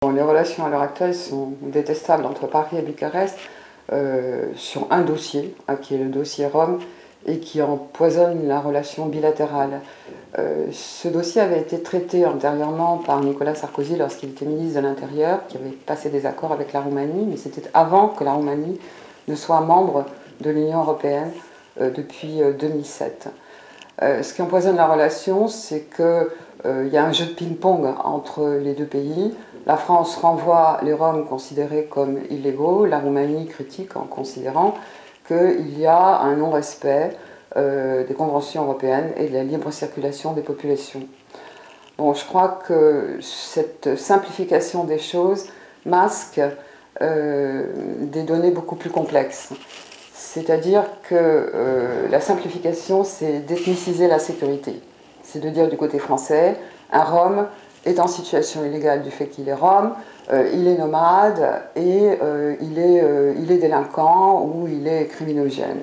Bon, les relations à l'heure actuelle sont détestables entre Paris et Bucarest sur un dossier, qui est le dossier Rome, et qui empoisonne la relation bilatérale. Ce dossier avait été traité antérieurement par Nicolas Sarkozy lorsqu'il était ministre de l'Intérieur, qui avait passé des accords avec la Roumanie, mais c'était avant que la Roumanie ne soit membre de l'Union européenne depuis 2007. Ce qui empoisonne la relation, c'est qu'il y a un jeu de ping-pong entre les deux pays. La France renvoie les Roms considérés comme illégaux, la Roumanie critique en considérant qu'il y a un non-respect des conventions européennes et de la libre circulation des populations. Bon, je crois que cette simplification des choses masque des données beaucoup plus complexes. C'est-à-dire que la simplification, c'est d'ethniciser la sécurité. C'est de dire du côté français, un Rom est en situation illégale du fait qu'il est Rom, il est nomade et il est délinquant ou il est criminogène.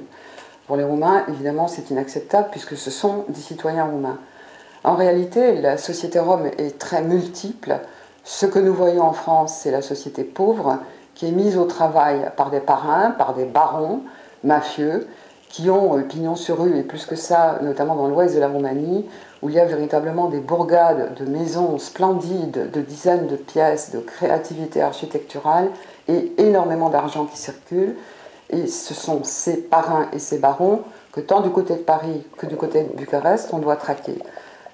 Pour les Roumains, évidemment, c'est inacceptable puisque ce sont des citoyens roumains. En réalité, la société Rom est très multiple. Ce que nous voyons en France, c'est la société pauvre qui est mise au travail par des parrains, par des barons mafieux, qui ont pignon sur rue, et plus que ça, notamment dans l'ouest de la Roumanie, où il y a véritablement des bourgades de maisons splendides, de dizaines de pièces, de créativité architecturale, et énormément d'argent qui circule. Et ce sont ces parrains et ces barons que tant du côté de Paris que du côté de Bucarest, on doit traquer.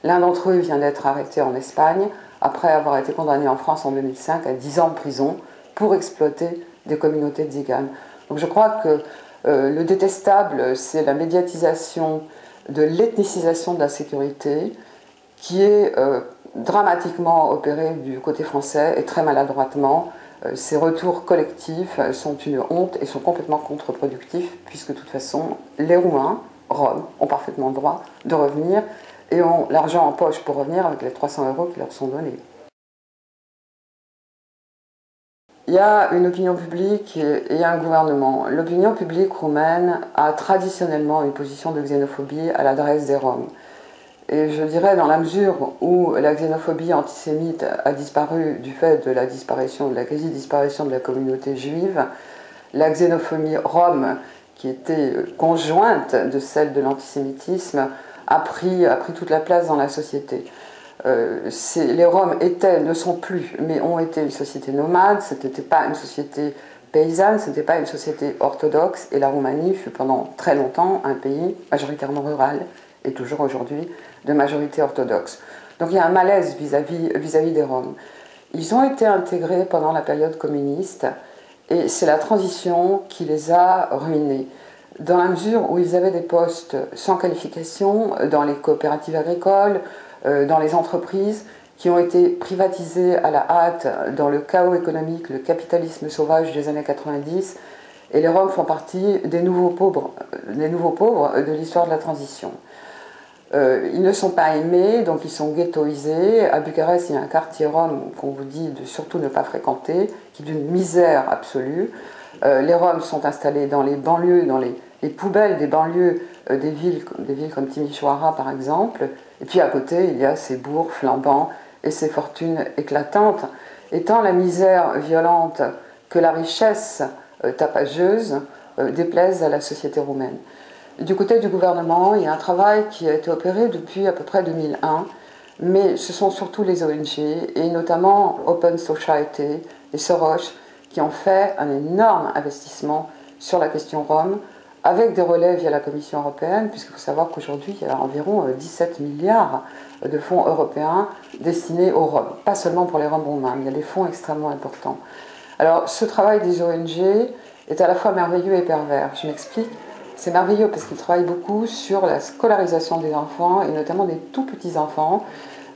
L'un d'entre eux vient d'être arrêté en Espagne, après avoir été condamné en France en 2005 à 10 ans de prison pour exploiter des communautés de tziganes. Donc je crois que le détestable, c'est la médiatisation de l'ethnicisation de la sécurité qui est dramatiquement opérée du côté français et très maladroitement. Ces retours collectifs sont une honte et sont complètement contre-productifs puisque de toute façon, les Roumains, Roms, ont parfaitement le droit de revenir et ont l'argent en poche pour revenir avec les 300 € qui leur sont donnés. Il y a une opinion publique et un gouvernement. L'opinion publique roumaine a traditionnellement une position de xénophobie à l'adresse des Roms. Et je dirais, dans la mesure où la xénophobie antisémite a disparu du fait de la disparition, de la quasi-disparition de la communauté juive, la xénophobie rome, qui était conjointe de celle de l'antisémitisme, a pris toute la place dans la société. Les Roms ne sont plus, mais ont été une société nomade, ce n'était pas une société paysanne, ce n'était pas une société orthodoxe, et la Roumanie fut pendant très longtemps un pays majoritairement rural, et toujours aujourd'hui, de majorité orthodoxe. Donc il y a un malaise vis-à-vis des Roms. Ils ont été intégrés pendant la période communiste, et c'est la transition qui les a ruinés. Dans la mesure où ils avaient des postes sans qualification dans les coopératives agricoles, dans les entreprises, qui ont été privatisées à la hâte dans le chaos économique, le capitalisme sauvage des années 90, et les Roms font partie des nouveaux pauvres de l'histoire de la transition. Ils ne sont pas aimés, donc ils sont ghettoisés. À Bucarest, il y a un quartier Rom qu'on vous dit de surtout ne pas fréquenter, qui est d'une misère absolue. Les Roms sont installés dans les banlieues, dans les poubelles des banlieues des villes comme Timișoara par exemple. Et puis à côté, il y a ces bourgs flambants et ces fortunes éclatantes. Et tant la misère violente que la richesse tapageuse déplaisent à la société roumaine. Du côté du gouvernement, il y a un travail qui a été opéré depuis à peu près 2001, mais ce sont surtout les ONG, et notamment Open Society et Soros, qui ont fait un énorme investissement sur la question Rome, avec des relais via la Commission européenne, puisqu'il faut savoir qu'aujourd'hui, il y a environ 17 milliards de fonds européens destinés aux Roms, pas seulement pour les Roms roumains, mais il y a des fonds extrêmement importants. Alors, ce travail des ONG est à la fois merveilleux et pervers. Je m'explique. C'est merveilleux parce qu'ils travaillent beaucoup sur la scolarisation des enfants, et notamment des tout petits enfants.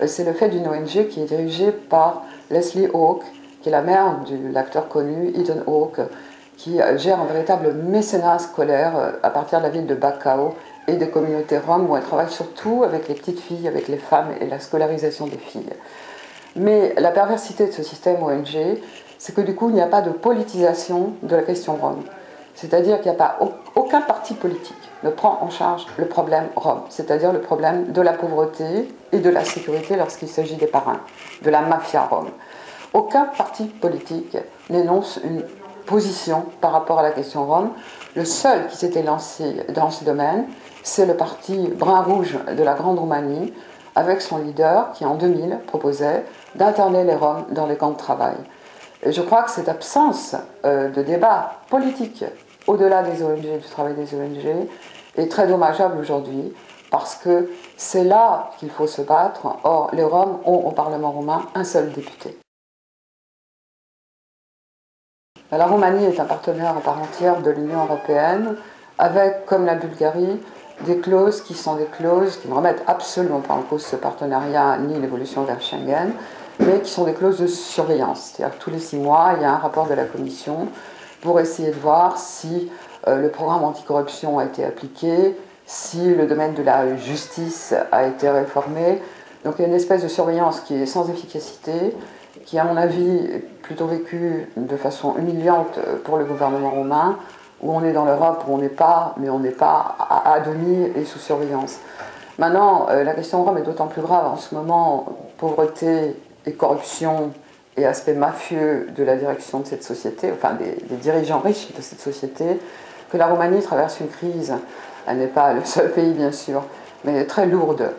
C'est le fait d'une ONG qui est dirigée par Leslie Hawke, qui est la mère de l'acteur connu Ethan Hawke, qui gère un véritable mécénat scolaire à partir de la ville de Bacău et des communautés roms, où elle travaille surtout avec les petites filles, avec les femmes et la scolarisation des filles. Mais la perversité de ce système ONG, c'est que du coup, il n'y a pas de politisation de la question rome. C'est-à-dire qu'il n'y a pas aucun parti politique ne prend en charge le problème rome, c'est-à-dire le problème de la pauvreté et de la sécurité lorsqu'il s'agit des parrains, de la mafia rome. Aucun parti politique n'énonce une position par rapport à la question rome. Le seul qui s'était lancé dans ce domaine, c'est le parti brun-rouge de la Grande Roumanie, avec son leader qui en 2000 proposait d'interner les Roms dans les camps de travail. Et je crois que cette absence de débat politique au-delà des ONG, du travail des ONG, est très dommageable aujourd'hui, parce que c'est là qu'il faut se battre. Or, les Roms ont au Parlement roumain un seul député. La Roumanie est un partenaire à part entière de l'Union européenne, avec, comme la Bulgarie, des clauses qui sont des clauses qui ne remettent absolument pas en cause ce partenariat ni l'évolution vers Schengen, mais qui sont des clauses de surveillance. C'est-à-dire que tous les 6 mois, il y a un rapport de la Commission pour essayer de voir si le programme anticorruption a été appliqué, si le domaine de la justice a été réformé. Donc il y a une espèce de surveillance qui est sans efficacité, qui, à mon avis, est plutôt vécue de façon humiliante pour le gouvernement roumain, où on est dans l'Europe, où on n'est pas, mais on n'est pas à demi et sous surveillance. Maintenant, la question rome est d'autant plus grave en ce moment, pauvreté et corruption et aspect mafieux de la direction de cette société, enfin des dirigeants riches de cette société, que la Roumanie traverse une crise. Elle n'est pas le seul pays, bien sûr, mais très lourde,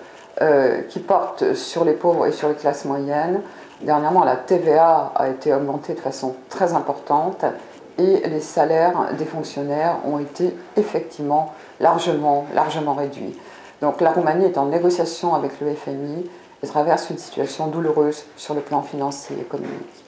qui porte sur les pauvres et sur les classes moyennes. Dernièrement, la TVA a été augmentée de façon très importante et les salaires des fonctionnaires ont été effectivement largement réduits. Donc la Roumanie est en négociation avec le FMI et traverse une situation douloureuse sur le plan financier et économique.